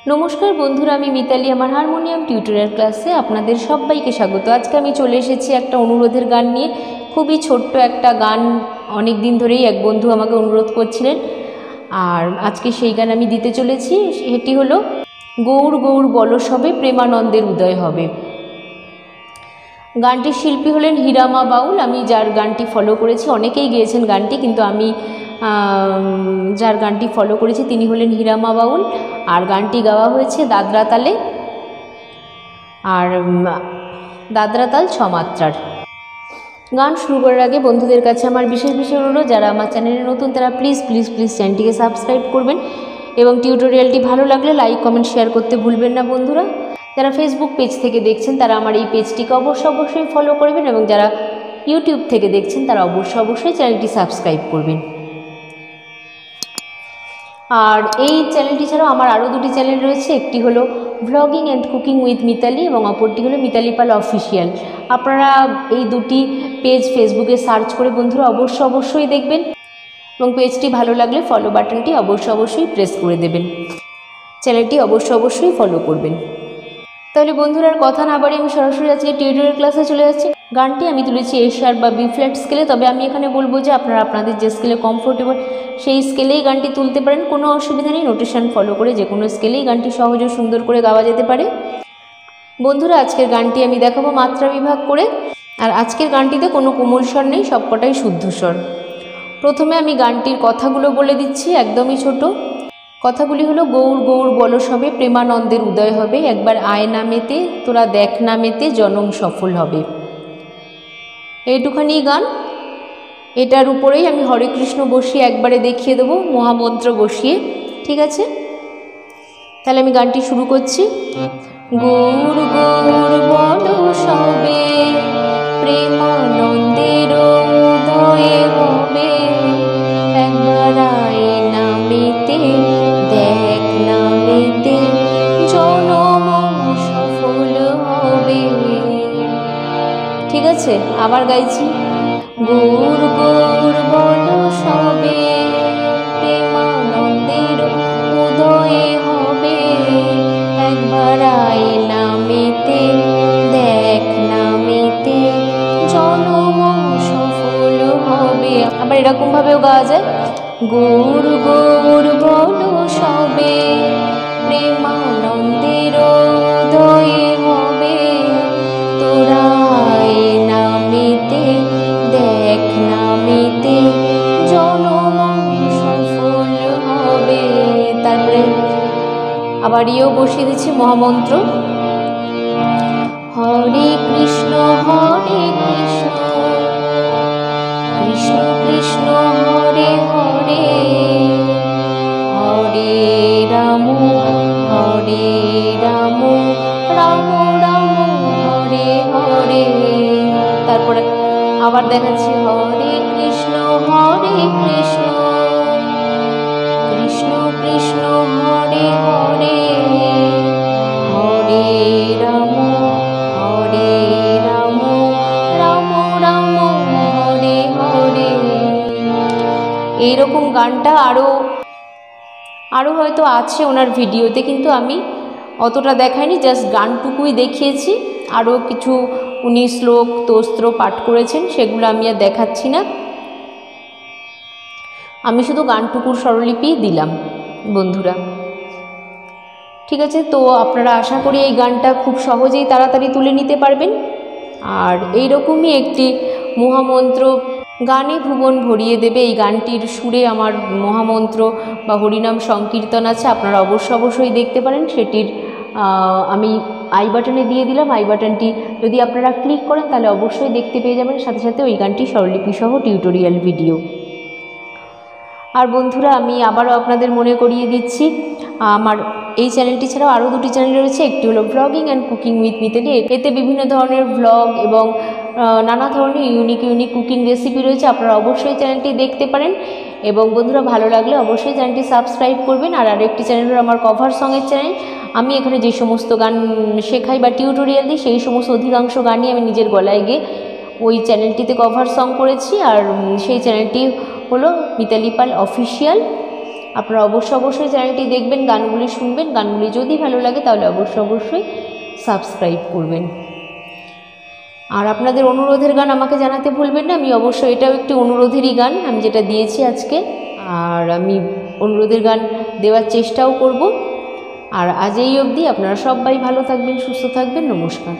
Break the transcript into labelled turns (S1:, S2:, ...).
S1: নমস্কার বন্ধুরা, আমি মিতালি আমার হারমোনিয়াম টিউটোরিয়াল ক্লাসে আপনাদের সবাইকে স্বাগত। আজকে আমি চলে এসেছি একটা অনুরোধের গান নিয়ে। খুবই ছোট্ট একটা গান, অনেক দিন ধরেই এক বন্ধু আমাকে অনুরোধ করছিলেন, আর আজকে সেই গান আমি দিতে চলেছি। সেটি হলো গৌর গৌর বলো সবে প্রেমানন্দের উদয় হবে। গানটির শিল্পী হলেন হীরামা বাউল। আমি যার গানটি ফলো করেছি, অনেকেই গেয়েছেন গানটি, কিন্তু আমি যার গানটি ফলো করেছি তিনি হলেন হীরামা বাউল। আর গানটি গাওয়া হয়েছে দাদরা তালে, আর দাদরা তাল 6 মাত্রার। গান শুরু করার আগে বন্ধুদের কাছে আমার বিশেষ অনুরোধ, যারা আমার চ্যানেলে নতুন তারা প্লিজ প্লিজ প্লিজ চ্যানেলটিকে সাবস্ক্রাইব করবেন, এবং টিউটোরিয়ালটি ভালো লাগলে লাইক কমেন্ট শেয়ার করতে ভুলবেন না বন্ধুরা। যারা ফেসবুক পেজ থেকে দেখছেন তারা আমার এই পেজটিকে অবশ্যই ফলো করবেন, এবং যারা ইউটিউব থেকে দেখছেন তারা অবশ্যই চ্যানেলটি সাবস্ক্রাইব করবেন। আর এই চ্যানেলটি ছাড়াও আমার আরও দুটি চ্যানেল রয়েছে। একটি হলো vlogging and cooking with Mitali, এবং অপরটি হলো মিতালি পাল অফিসিয়াল। আপনারা এই দুটি পেজ ফেসবুকে সার্চ করে বন্ধুরা অবশ্যই দেখবেন, এবং পেজটি ভালো লাগলে ফলো বাটনটি অবশ্যই প্রেস করে দেবেন। চ্যানেলটি অবশ্যই ফলো করবেন। তাহলে বন্ধুরা আর কথা না বাড়িয়ে আমি সরাসরি আজকে টিউটোরিয়াল ক্লাসে চলে যাচ্ছি। গানটি আমি তুলেছি এ শার্প বা বি ফ্ল্যাট স্কেলে, তবে আমি এখানে বলবো যে আপনারা আপনাদের যে স্কেলে কমফোর্টেবল সেই স্কেলেই গানটি তুলতে পারেন, কোনো অসুবিধা নেই। নোটেশন ফলো করে যে কোনো স্কেলেই গানটি সহজ ও সুন্দর করে গাওয়া যেতে পারে। বন্ধুরা আজকের গানটি আমি দেখাবো মাত্রা বিভাগ করে, আর আজকের গানটিতে কোনো কোমল স্বর নেই, সবকটাই শুদ্ধ স্বর। প্রথমে আমি গানটির কথাগুলো বলে দিচ্ছি, একদমই ছোট। কথাগুলি হলো গৌর গৌর বলো সবে প্রেমানন্দের উদয় হবে, একবার আয় নামেতে তোরা দেখ নামেতে জনম সফল হবে। এইটুখানি গান। এটার উপরেই আমি হরে কৃষ্ণ বসিয়ে একবারে দেখিয়ে দেবো, মহামন্ত্র বসিয়ে। ঠিক আছে, তাহলে আমি গানটি শুরু করছি। গৌর গৌর বলো সবে প্রেমানন্দের উদয় হবে, একবার আয় নামেতে দেখ নামেতে জনম সফল হবে। ঠিক আছে, আবার গাইছি। গৌর গৌর বলো সবে প্রেমানন্দের উদয় হবে, একবার আয় নামেতে দেখ নামেতে জনম সফল হবে। আবার এরকম ভাবেও গাওয়া যায়। গৌর গৌর বলো সবে প্রেমানন্দের উদয় হবে, তোরা আয় নামেতে দেখ নামেতে জনম সফল হবে। তারপরে আবার ইয়েও বসিয়ে দিচ্ছি মহামন্ত্র। হরে কৃষ্ণ কৃষ্ণ কৃষ্ণ হরে হরে, হরে রাম রাম রাম হরে হরে। তারপরে আবার দেখাচ্ছি হরে কৃষ্ণ কৃষ্ণ কৃষ্ণ হরে হরে, হরে রাম রাম রাম হরে হরে। এইরকম গানটা আরও হয়তো আছে ওনার ভিডিওতে, কিন্তু আমি অতটা দেখাইনি, জাস্ট গানটুকুই দেখিয়েছি। আরও কিছু উনি শ্লোক স্তোত্র পাঠ করেছেন, সেগুলো আমি আর দেখাচ্ছি না। আমি শুধু গানটুকুর স্বরলিপি দিলাম বন্ধুরা। ঠিক আছে, তো আপনারা আশা করি এই গানটা খুব সহজেই তাড়াতাড়ি তুলে নিতে পারবেন। আর এইরকমই একটি মহামন্ত্র গানে ভুবন ভরিয়ে দেবে, এই গানটির সুরে আমার মহামন্ত্র বা হরিনাম সংকীর্তন আছে, আপনারা অবশ্যই দেখতে পারেন। সেটির আমি আই বাটনে দিয়ে দিলাম। আই বাটনটি যদি আপনারা ক্লিক করেন তাহলে অবশ্যই দেখতে পেয়ে যাবেন, সাথে ওই গানটি স্বরলিপি সহ টিউটোরিয়াল ভিডিও। আর বন্ধুরা আমি আবারও আপনাদের মনে করিয়ে দিচ্ছি, আমার এই চ্যানেলটি ছাড়াও আরও দুটি চ্যানেল রয়েছে। একটি হলো vlogging and cooking with Mitali, এতে বিভিন্ন ধরনের ভ্লগ এবং নানা ধরনের ইউনিক কুকিং রেসিপি রয়েছে। আপনারা অবশ্যই চ্যানেলটি দেখতে পারেন, এবং বন্ধুরা ভালো লাগলে অবশ্যই চ্যানেলটি সাবস্ক্রাইব করবেন। আর আরেকটি চ্যানেল হলো আমার কভার সঙের চ্যানেল। আমি এখানে যে সমস্ত গান শেখাই বা টিউটোরিয়াল দিই, সেই সমস্ত অধিকাংশ গানই আমি নিজের গলায় গেয়ে ওই চ্যানেলটিতে কভার সং করেছি। আর সেই চ্যানেলটি হলো মিতালি পাল অফিসিয়াল। আপনারা অবশ্যই চ্যানেলটি দেখবেন, গানগুলি শুনবেন, গানগুলি যদি ভালো লাগে তাহলে অবশ্যই সাবস্ক্রাইব করবেন। আর আপনাদের অনুরোধের গান আমাকে জানাতে ভুলবেন না। আমি অবশ্যই, এটাও একটি অনুরোধেরই গান আমি যেটা দিয়েছি আজকে, আর আমি অনুরোধের গান দেওয়ার চেষ্টাও করব। আর আজ এই অবধি, আপনারা সবাই ভালো থাকবেন, সুস্থ থাকবেন, নমস্কার।